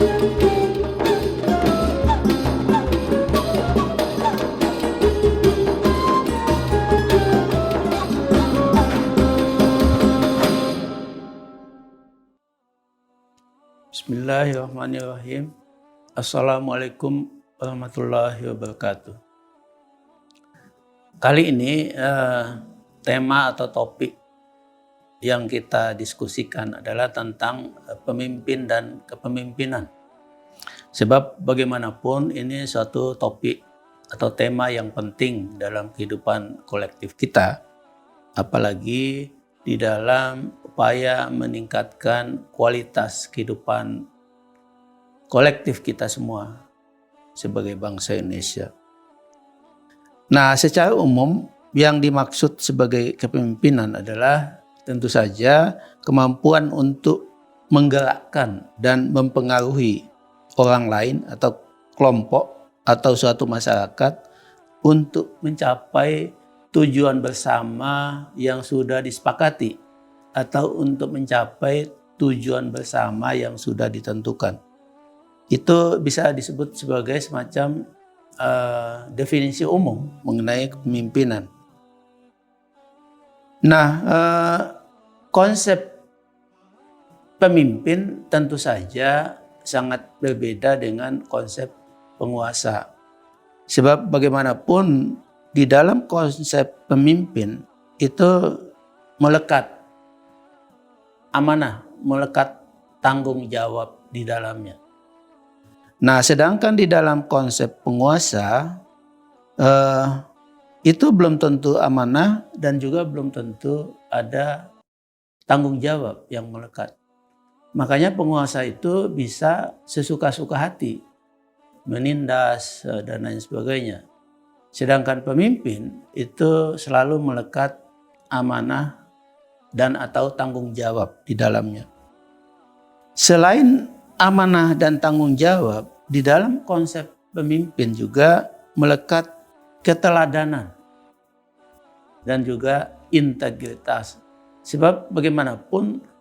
Bismillahirrahmanirrahim. Assalamualaikum warahmatullahi wabarakatuh. Kali ini tema atau topik yang kita diskusikan adalah tentang pemimpin dan kepemimpinan. Sebab bagaimanapun ini suatu topik atau tema yang penting dalam kehidupan kolektif kita, apalagi di dalam upaya meningkatkan kualitas kehidupan kolektif kita semua sebagai bangsa Indonesia. Nah, secara umum yang dimaksud sebagai kepemimpinan adalah tentu saja kemampuan untuk menggerakkan dan mempengaruhi orang lain atau kelompok atau suatu masyarakat untuk mencapai tujuan bersama yang sudah disepakati atau untuk mencapai tujuan bersama yang sudah ditentukan. Itu bisa disebut sebagai semacam definisi umum mengenai kepemimpinan. Nah, konsep pemimpin tentu saja sangat berbeda dengan konsep penguasa. Sebab bagaimanapun di dalam konsep pemimpin itu melekat amanah, melekat tanggung jawab di dalamnya. Nah, sedangkan di dalam konsep penguasa itu belum tentu amanah dan juga belum tentu ada tanggung jawab yang melekat. Makanya penguasa itu bisa sesuka-suka hati, menindas dan lain sebagainya. Sedangkan pemimpin itu selalu melekat amanah dan atau tanggung jawab di dalamnya. Selain amanah dan tanggung jawab, di dalam konsep pemimpin juga melekat keteladanan dan juga integritas. Sebab bagaimanapun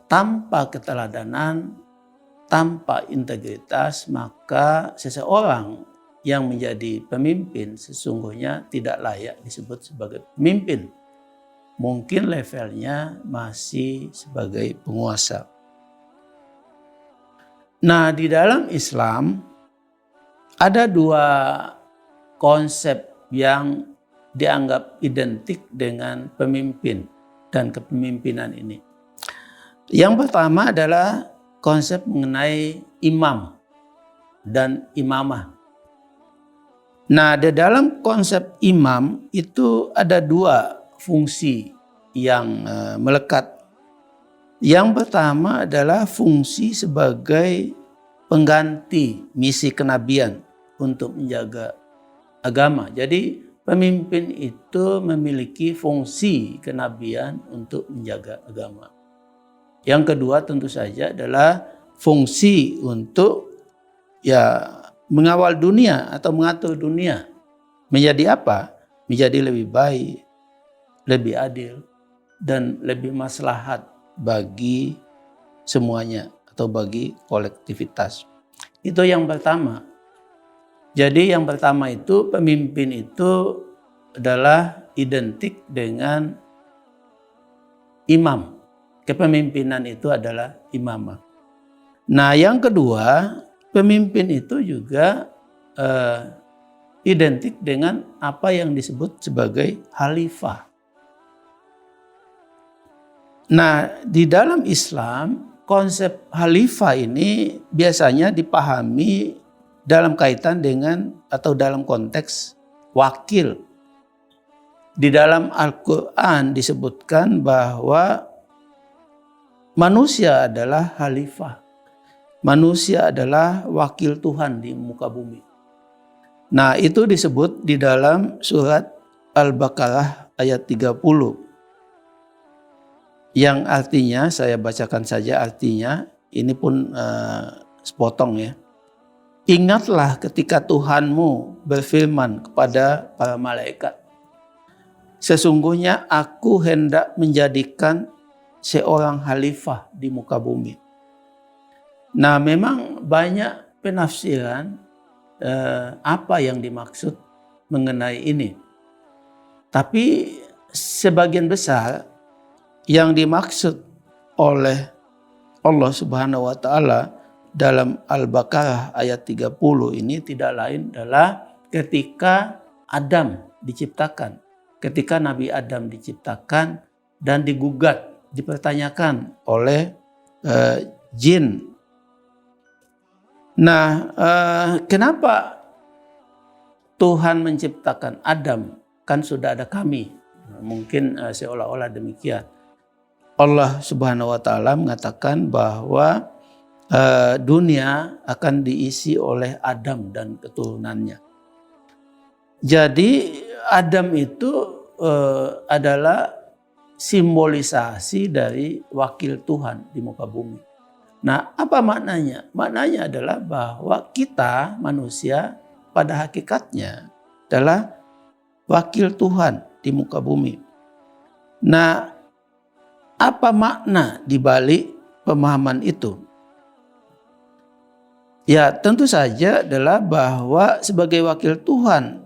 tanpa keteladanan, tanpa integritas, maka seseorang yang menjadi pemimpin sesungguhnya tidak layak disebut sebagai pemimpin. Mungkin levelnya masih sebagai penguasa. Nah, di dalam Islam ada dua konsep yang dianggap identik dengan pemimpin dan kepemimpinan ini. Yang pertama adalah konsep mengenai imam dan imamah. Nah, di dalam konsep imam itu ada dua fungsi yang melekat. Yang pertama adalah fungsi sebagai pengganti misi kenabian untuk menjaga agama. Jadi pemimpin itu memiliki fungsi kenabian untuk menjaga agama. Yang kedua tentu saja adalah fungsi untuk mengawal dunia atau mengatur dunia menjadi apa? Menjadi lebih baik, lebih adil, dan lebih maslahat bagi semuanya atau bagi kolektivitas. Itu yang pertama. Jadi yang pertama itu pemimpin itu adalah identik dengan imam. Kepemimpinan itu adalah imamah. Nah, yang kedua, pemimpin itu juga identik dengan apa yang disebut sebagai khalifah. Nah, di dalam Islam, konsep khalifah ini biasanya dipahami dalam kaitan dengan atau dalam konteks wakil. Di dalam Al-Quran disebutkan bahwa manusia adalah khalifah. Manusia adalah wakil Tuhan di muka bumi. Nah, itu disebut di dalam surat Al-Baqarah ayat 30. Yang artinya, saya bacakan saja artinya, ini pun sepotong ya. Ingatlah ketika Tuhanmu berfirman kepada para malaikat, sesungguhnya aku hendak menjadikan seorang khalifah di muka bumi. Nah, memang memang banyak penafsiran apa yang dimaksud mengenai ini. Tapi sebagian besar yang dimaksud oleh Allah Subhanahu wa taala dalam Al-Baqarah ayat 30 ini tidak lain adalah ketika Adam diciptakan, ketika Nabi Adam diciptakan dan digugat, dipertanyakan oleh jin. Nah, kenapa Tuhan menciptakan Adam? Kan sudah ada kami. Mungkin seolah-olah demikian. Allah Subhanahu wa taala mengatakan bahwa dunia akan diisi oleh Adam dan keturunannya. Jadi Adam itu adalah simbolisasi dari wakil Tuhan di muka bumi. Nah, apa maknanya? Maknanya adalah bahwa kita manusia pada hakikatnya adalah wakil Tuhan di muka bumi. Nah, apa makna di balik pemahaman itu? Ya, tentu saja adalah bahwa sebagai wakil Tuhan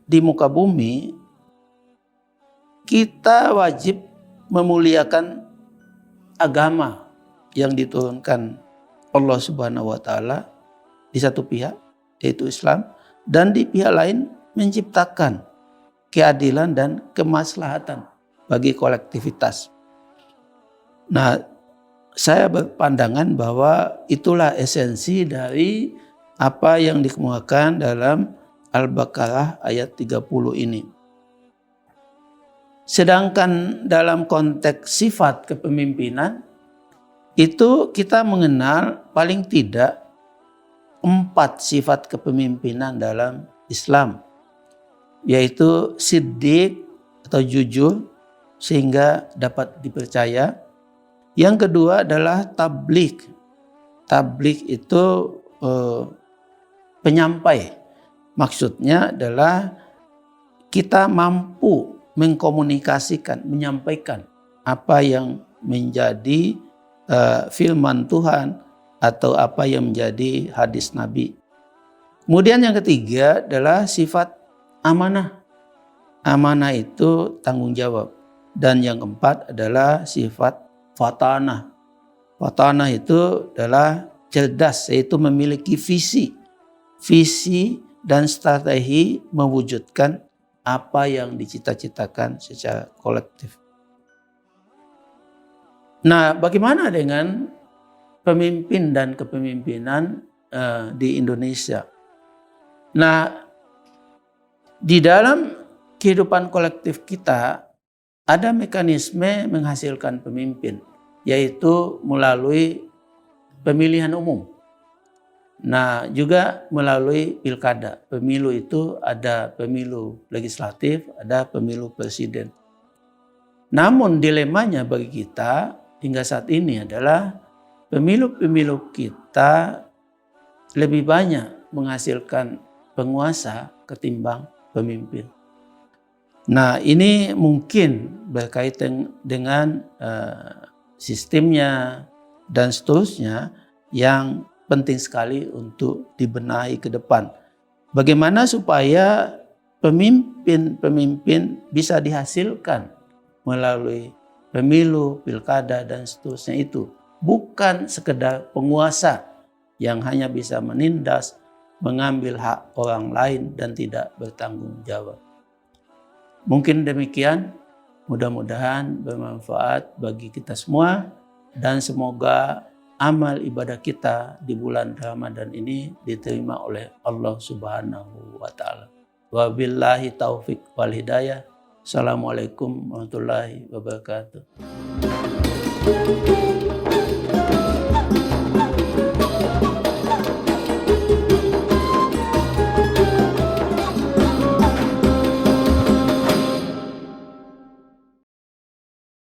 di muka bumi, kita wajib memuliakan agama yang diturunkan Allah Subhanahu wa taala di satu pihak, yaitu Islam, dan di pihak lain menciptakan keadilan dan kemaslahatan bagi kolektivitas. Nah, saya berpandangan bahwa itulah esensi dari apa yang dikemukakan dalam Al-Baqarah ayat 30 ini. Sedangkan dalam konteks sifat kepemimpinan, itu kita mengenal paling tidak 4 sifat kepemimpinan dalam Islam, yaitu siddiq atau jujur sehingga dapat dipercaya. Yang kedua adalah tabligh. Tabligh itu penyampai. Maksudnya adalah kita mampu mengkomunikasikan, menyampaikan apa yang menjadi firman Tuhan atau apa yang menjadi hadis Nabi. Kemudian yang ketiga adalah sifat amanah. Amanah itu tanggung jawab. Dan yang keempat adalah sifat fatanah. Fatanah itu adalah cerdas, yaitu memiliki visi dan strategi mewujudkan apa yang dicita-citakan secara kolektif. Nah, bagaimana dengan pemimpin dan kepemimpinan di Indonesia? Nah, di dalam kehidupan kolektif kita ada mekanisme menghasilkan pemimpin, yaitu melalui pemilihan umum. Nah, juga melalui pilkada. Pemilu itu ada pemilu legislatif, ada pemilu presiden. Namun dilemanya bagi kita hingga saat ini adalah pemilu-pemilu kita lebih banyak menghasilkan penguasa ketimbang pemimpin. Nah, ini mungkin berkaitan dengan sistemnya dan seterusnya yang penting sekali untuk dibenahi ke depan. Bagaimana supaya pemimpin-pemimpin bisa dihasilkan melalui pemilu, pilkada, dan seterusnya itu. Bukan sekedar penguasa yang hanya bisa menindas, mengambil hak orang lain dan tidak bertanggung jawab. Mungkin demikian, mudah-mudahan bermanfaat bagi kita semua dan semoga amal ibadah kita di bulan Ramadan ini diterima oleh Allah Subhanahu wa taala. Wabillahi taufik wal hidayah. Assalamualaikum warahmatullahi wabarakatuh.